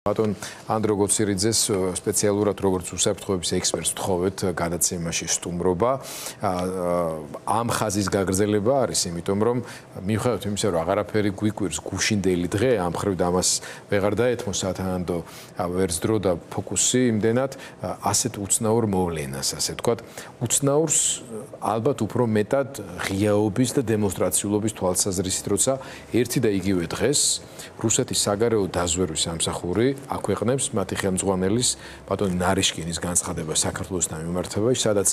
Ბატონ ანდრო გოცირიძეს სპეციალურად როგორც უსაფრთხოების ექსპერტს ვთხოვეთ გადაცემაში სტუმრობა. ამ ხაზის გაგრძელება არის, იმიტომ რომ მიუხედავად იმისა, რომ აღარაფერი გვიკვირს გუშინდელი დღე, ამ ხრივ ამას ვეღარ დაეთმო სათანადო ვერც დრო და ფოკუსი იმდენად ასეთ უცნაურ მოვლენას, ასე ვთქვათ, უცნაურს ალბათ უფრო მეტად ღიაობის და დემონსტრაციულობის თვალსაზრისით, როცა ერთი და იგივე დღეს რუსეთის საგარეო დაზვერვის სამსახური აქვეყნებს მათი ხელმძღვანელის ბატონ ნარიშკინის განცხადება საქართველოსთან მიმართებაში, სადაც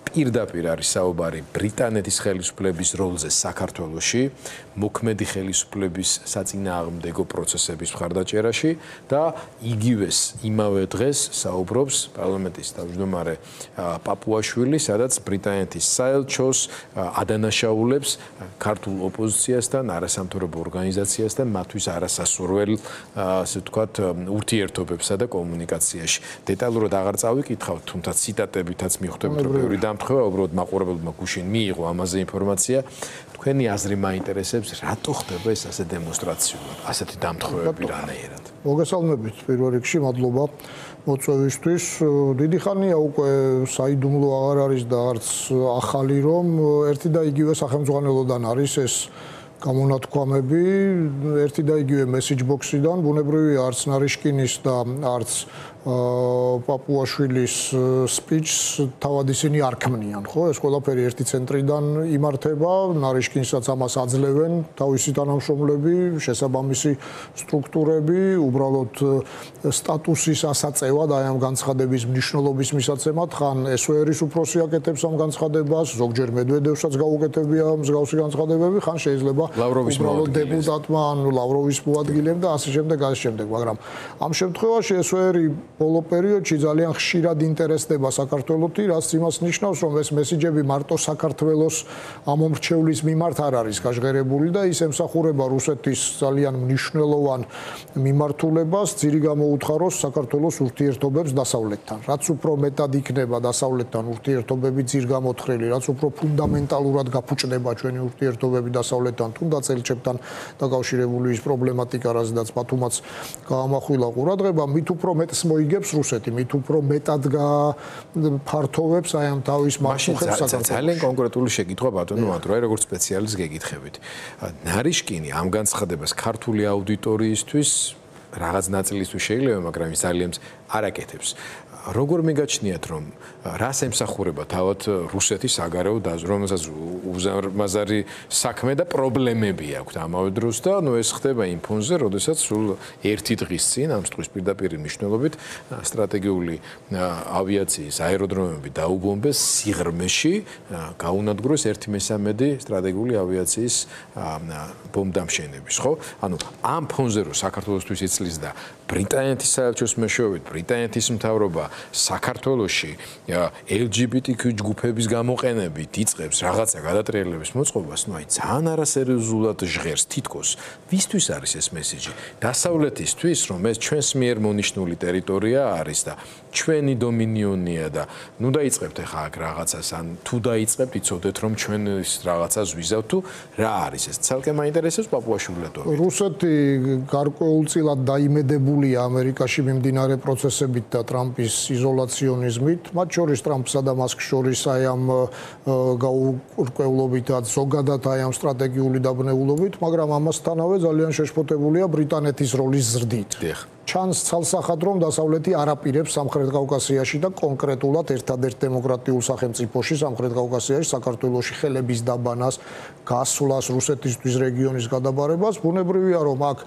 პირდაპირ არის საუბარი ბრიტანეთის ხელისუფლების როლზე საქართველოში, მოქმედი ხელისუფლების საწინააღმდეგო პროცესების მხარდაჭერაში და იგივეს იმავე დღეს საუბრობს პარლამენტის თავმჯდომარე პაპუაშვილი, სადაც ბრიტანეთის საელჩოს ადანაშაულებს ქართულ ოპოზიციასთან, არასამთავრობო ორგანიზაციასთან, მათთვის არასასურველ, ასე ვთქვათ, ურთიერთობებსა და კომუნიკაციაში. დეტალურად აღარ წავიკითხავთ, თუმცა ციტატებითაც მიხვდებით, რომ ბევრი დამთხევა, უბრალოდ მაყურებელმა გუშინ მიიღო ამაზე ინფორმაცია. თქვენი აზრი მაინტერესებს, რატო ხდება ეს ასე დემონსტრაციულად, ასეთი დამთხევები რანაირად? მოგესალმებით პირველ რიგში, მადლობა მოწვევისთვის. დიდი ხანია უკვე საიდუმლო აღარ არის და არც ახალი, რომ ერთი და იგივე სახელმძღვანელოდან არის ეს გამონათქვამები, ერთი და იგივე message box-იდან, ბუნებრივია არც ნარიშკინის და არც პაპუაშვილის speech-ს თავად ისინი არ ქმნიან, ხო? ეს ყველაფერი ერთი ცენტრიდან იმართება, ნარიშკინსაც ამას აძლევენ თავისი თანამშრომლები, შესაბამისი სტრუქტურები, უბრალოდ სტატუსის ასაწევად, აი ამ განცხადების მნიშვნელობის მისაცემად, ხან SVR-ის უფროსი აკეთებს ამ განცხადებას, ზოგჯერ მედვედევსაც გაუკეთებია მსგავსი განცხადებები, ხან შეიძლება უბრალოდ დეპუტატმა, ანუ ლავროვის მოადგილემ და ასე შემდეგ, მაგრამ ამ შემთხვევაში SVR-ი ბოლო პერიოდში ძალიან ხშირად ინტერესდება საქართველოთი, რაც იმას ნიშნავს, რომ ეს მესიჯები მარტო საქართველოს ამომრჩევლის მიმართ არ არის გაჟღერებული და ის ემსახურება რუსეთის ძალიან მნიშვნელოვან მიმართულებას, ძირი გამოუთხაროს საქართველოს ურთიერთობებს დასავლეთთან. რაც უფრო მეტად იქნება დასავლეთთან ურთიერთობები ძირ გამოთხრილი, რაც უფრო ფუნდამენტალურად გაფუჭდება ჩვენი ურთიერთობები დასავლეთთან, თუნდაც ელჩებთან დაკავშირებული ის პრობლემატიკა, რაზედაც ბათუმაც გაამახვილა ყურადღება, მით უფრო მეტს მოიგებს რუსეთი, მით უფრო მეტად ფართოვებს აი ამ თავის მარშრუტებს საქართველოში. ძალიან კონკრეტული შეკითხვა ბატონო ანდრო, აი როგორც სპეციალისტს გეკითხებით. ნარიშკინი ამ განცხადებას ქართული აუდიტორიისთვის რაღაც ნაწილისთვის შეიძლება, მაგრამ ის ძალიან არ აკეთებს. როგორ მიგაჩნიათ, რომ რას ემსახურება თავად რუსეთის საგარეო დაზვერვა, რომელსაც უზარმაზარი საქმე და პრობლემები აქვს ამავე დროს და ეს ხდება იმ ფონზე, როდესაც სულ ერთი დღის წინ ამ სტყვის პირდაპირ მნიშვნელობით სტრატეგიული ავიაციის აეროდრომები დაუბომბეს სიღრმეში, გაუნადგურეს 1/3 სტრატეგიული ავიაციის ბომბდამშენების, ხო? ანუ ამ ფონზე რომ საქართველოსთვის იცლის და ბრიტანეთის საელჩოს მეშვეობით ბრიტანეთის მთავრობა საქართველოში LGBTQ ჯგუფების გამოყენებით იწყებს რაღაცა გადატრიალების მოწყობას, აი ძალიან არასერიოზულად ჟღერს თითქოს. ვისთვის არის ეს მესიჯი? დასავლეთისთვის, რომ ეს ჩვენს მიერ მონიშნული ტერიტორია არის და ჩვენი დომინიონია და ნუ დაიწყებთ ახლა აქ რაღაცას, ან თუ დაიწყებთ, იცოდეთ რომ ჩვენ ის რაღაცას ვიზავთ თუ რა არის ეს? ცალკე მაინტერესებს პაპუაშვილეთო. რუსეთი გარკვეულწილად დაიმედებულია ამერიკაში მიმდინარე პროცესებით და ტრამპის იზოლაციონიზმით, მათ შორის ტრამპსა და მასკს შორის აი ამ გაურკვევლობით და ზოგადად აი ამ სტრატეგიული დაბნეულობით, მაგრამ ამასთანავე ძალიან შეშფოთებულია ბრიტანეთის როლის ზრდით. ჩანს ცალსახად, რომ დასავლეთი არაპირებს სამხრეთ კავკასიაში და კონკრეტულად ერთადერთ დემოკრატიულ სახელმწიფოში სამხრეთ კავკასიაში საქართველოში ხელების დაბანას, გასვლას, რუსეთისთვის რეგიონის გადაბარებას. ბუნებრივია, რომ აქ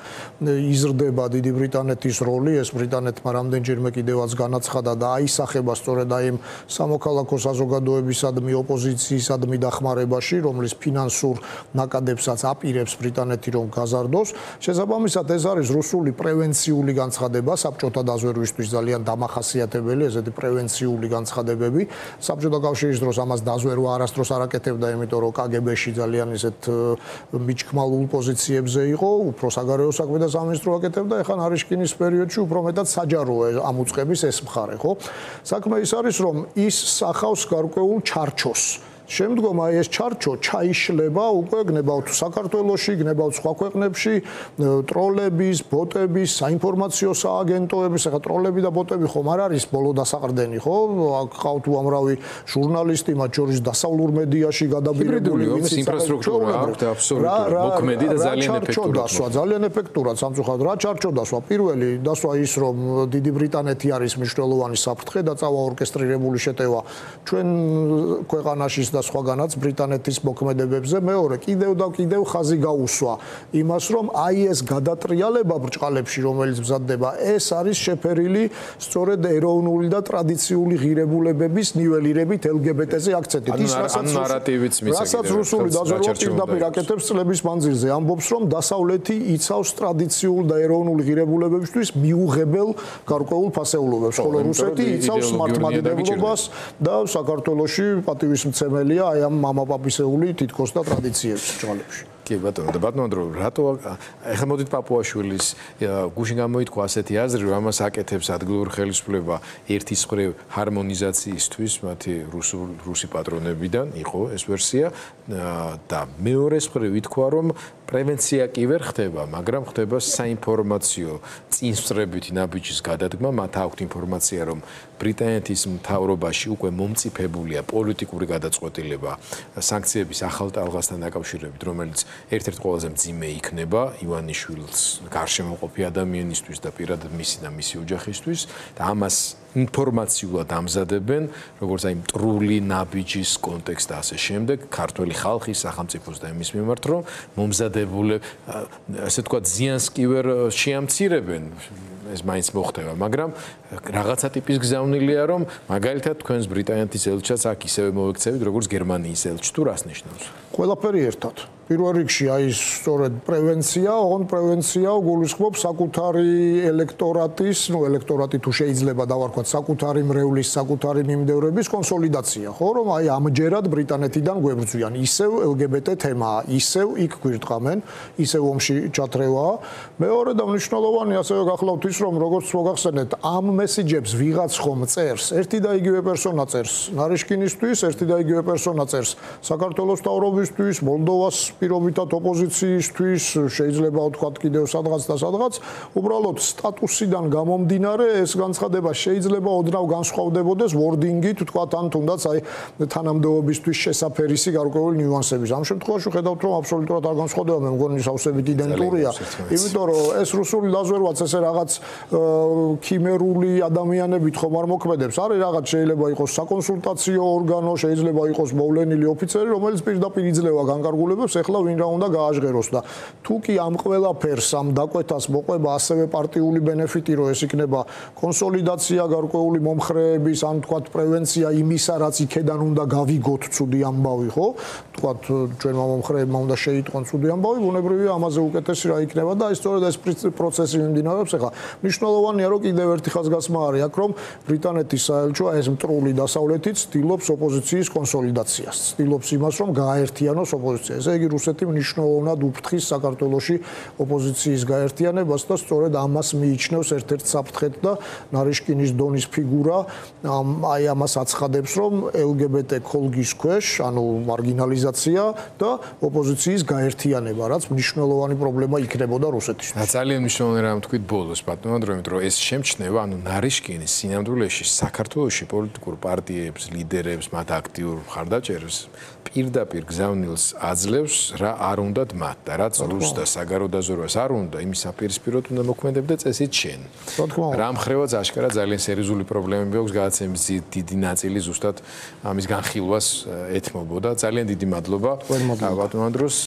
იზრდება დიდი ბრიტანეთის როლი, ეს ბრიტანეთმა რამდენჯერმე კიდევაც განაცხადა და აისახება სწორედ აი ამ სამოქალაქო საზოგადოებისადმი, ოპოზიციისადმი დახმარებაში, რომლის ფინანსურ ნაკადებსაც აპირებს ბრიტანეთი რომ გაზარდოს. შესაბამისად, ეს არის რუსული პრევენციული განცხადება საბჭოთა დაზვერვისთვის ძალიან დამახასიათებელი, ესეთი პრევენციული განცხადებები. საბჭოთა კავშირის დროს ამას დაზვერვა არასდროს არ აკეთებდა, იმიტომ რომ KGB-ში ძალიან ისეთ მიჩქმალულ პოზიციებზე იყო, უფრო საგარეო საქმე და სამინისტრო აკეთებდა, ეხლა ნარიშკინის პერიოდში უფრო მეტად საჯაროა ამ უწყების ეს მხარე, ხო? საქმე ის არის, რომ ის სახავს გარკვეულ ჩარჩოს შემდგომ აი ეს ჩარჩო ჩაიშლება უკვე გნებავთ საქართველოში, გნებავთ სხვა ქვეყნებში, ტროლების, ბოტების, საინფორმაციო სააგენტოების, ახლა ტროლები და ბოტები ხომ არ არის ბოლო დასაყრდენი, ხო? აქ ყავთ უამრავი ჟურნალისტი, მათ შორის დასავლურ მედიაში გადაბირებული ინფრასტრუქტურა აქვს აბსოლუტურად მოქმედი და ძალიან ეფექტურად სამწუხაროდ რა ჩარჩო დასვა პირველი დასვა ის რომ დიდი ბრიტანეთი არის მნიშვნელოვანი საფრთხე და წავა ორკესტრირებული შეტევა ჩვენ ქვეყანაშიც და სხვაგანაც ბრიტანეთის მოქმედებებზე მეორე კიდევ და კიდევ ხაზი გაუსვა იმას რომ აი ეს გადატრიალება ბრჭყალებში რომელიც მზადდება ეს არის შეფერილი სწორედ ეროვნული და ტრადიციული ღირებულებების ნიველირებით LGBT-ზე აქცენტით ის რასაც რუსული დაზვერვა პირდაპირ აკეთებს წლების მანძილზე ამბობს რომ დასავლეთი იცავს ტრადიციულ და ეროვნული ღირებულებებისთვის მიუღებელ გარკვეულ ფასეულობებს ხოლო რუსეთი იცავს მართლმადიდებლობას და საქართველოში პატივისმცემელია აი ამ მამაპაპისეული თითქოს და ტრადიციების ბრჭყალებში კი ბატონო და ბატონო რატო ეხლა მოდით პაპუაშვილის გუშინ გამოითქვა ასეთი აზრი რომ ამას აკეთებს ადგილური ხელისუფლება ერთის მხრივ ჰარმონიზაციისთვის მათი რუსი პატრონებიდან იყო ეს ვერსია და მეორეს მხრივ ითქვა რომ პრევენცია კი ვერ ხდება მაგრამ ხდება საინფორმაციო წინსწრებითი ნაბიჯის გადადგმა მათ აქვთ ინფორმაცია რომ ბრიტანეთის მთავრობაში უკვე მომწიფებულია პოლიტიკური გადაწყვეტილება სანქციების ახალ ტალღასთან დაკავშირებით რომელიც ერთ-ერთ ყველაზე მძიმე იქნება ივანიშვილს გარშემოყოფი ადამიანისთვის და პირადად მისი და მისი ოჯახისთვის და ამას ინფორმაციულად ამზადებენ როგორც აი მტრული ნაბიჯის კონტექსტ და ასე შემდეგ ქართული ხალხის სახელმწიფოს და იმის მიმართ რომ მომზადებული ასე თქვა ზიანს კი ვერ შეამცირებენ ეს მაინც მოხდება მაგრამ რაღაცა ტიპის გზავნილია რომ მაგალითად თქვენს ბრიტანეთის ელჩს აქ ისევე მოექცევით როგორც გერმანიის ელჩს თუ რას ნიშნავს ყველაფერი ერთად პირველ რიგში აი სწორედ პრევენცია, ოღონდ პრევენცია გულისხმობს საკუთარი ელექტორატის, ელექტორატი თუ შეიძლება დავარქვათ საკუთარი მრევლის, საკუთარი მიმდევრების კონსოლიდაცია, ხო, რომ აი ამჯერად ბრიტანეთიდან გვებრძვიან. ისევ LGBT თემაა, ისევ იქ გვირტყამენ, ისევ ომში ჩათრევაა. მეორე და მნიშვნელოვანი ასევე გახლავთ ის, რომ როგორც მოგახსენეთ, ამ მესიჯებს ვიღაც ხომ წერს, ერთი და იგივე პერსონა წერს ნარიშკინისთვის, ერთი და იგივე პერსონა წერს საქართველოს მთავრობისთვის, მოლდოვას პირობითად ოპოზიციისთვის შეიძლება ვთქვათ კიდევ სადღაც და სადღაც უბრალოდ სტატუსიდან გამომდინარე ეს განცხადება შეიძლება ოდნავ განსხვავდებოდეს wording-ით ვთქვათ ან თუნდაც აი თანამდებობისთვის შესაფერისი გარკვეული ნიუანსების ამ შემთხვევაში ხედავთ რომ აბსოლუტურად არ განსხვავდება მე მგონი სავსებით იდენტურია იმიტომ რომ ეს რუსული დაზვერვაც ესე რაღაც ქიმერული ადამიანებით ხომ არ მოქმედებს არის რაღაც შეიძლება იყოს საკონსულტაციო ორგანო შეიძლება იყოს მოვლენილი ოფიცერი რომელიც პირდაპირ იძლევა განკარგულებებს ეხლა ვინ რა უნდა გააჟღეროს და თუ კი ამ ყველაფერს ამ დაკვეთას მოყვება ასევე პარტიული ბენეფიტი რომ ეს იქნება კონსოლიდაცია გარკვეული მომხრეების ან თქვათ პრევენცია იმისა რაც იქედან უნდა გავიგოთ ცუდი ამბავი ხო თქვათ ჩვენმა მომხრეებმა უნდა შეიტყვონ ცუდი ამბავი ბუნებრივია ამაზე უკეთესი რა იქნება და სწორედ ეს პროცესი მიმდინარეობს ეხლა მნიშვნელოვანია რომ კიდევ ერთი ხაზგასმა არის აქ რომ ბრიტანეთის საელჩო ეს მტრული დასავლეთით ცდილობს ოპოზიციის კონსოლიდაციას ცდილობს იმას რომ გააერთიანოს ოპოზიცია ესე იგი რუსეთი მნიშვნელოვნად უფრთხის საქართველოში ოპოზიციის გაერთიანებას და სწორედ ამას მიიჩნევს ერთ-ერთ საფრთხედ და ნარიშკინის დონის ფიგურა აი ამას აცხადებს რომ LGBT ქოლგის ქვეშ ანუ მარგინალიზაცია და ოპოზიციის გაერთიანება რაც მნიშვნელოვანი პრობლემა იქნებოდა რუსეთისთვის ძალიან მნიშვნელოვანი რამ თქვით ბოლოს ბატონო რომ ეს შემჩნევა ანუ ნარიშკინის სინამდვილეში საქართველოში პოლიტიკურ პარტიებს ლიდერებს მათ აქტიურ მხარდაჭერებს პირდაპირ გზავნილს აძლევს რა არ უნდათ მათ და რაც რუს და საგარო დაზვერვას არ უნდა იმის საპირისპიროდ უნდა მოქმედებდა წესით შენ რა მხრივაც აშკარად ძალიან სერიოზული პრობლემები აქვს გადაცემის დიდი ნაწილი ზუსტად ამის განხილვას ეთმობოდა ძალიან დიდი მადლობა ბატონო ანდროს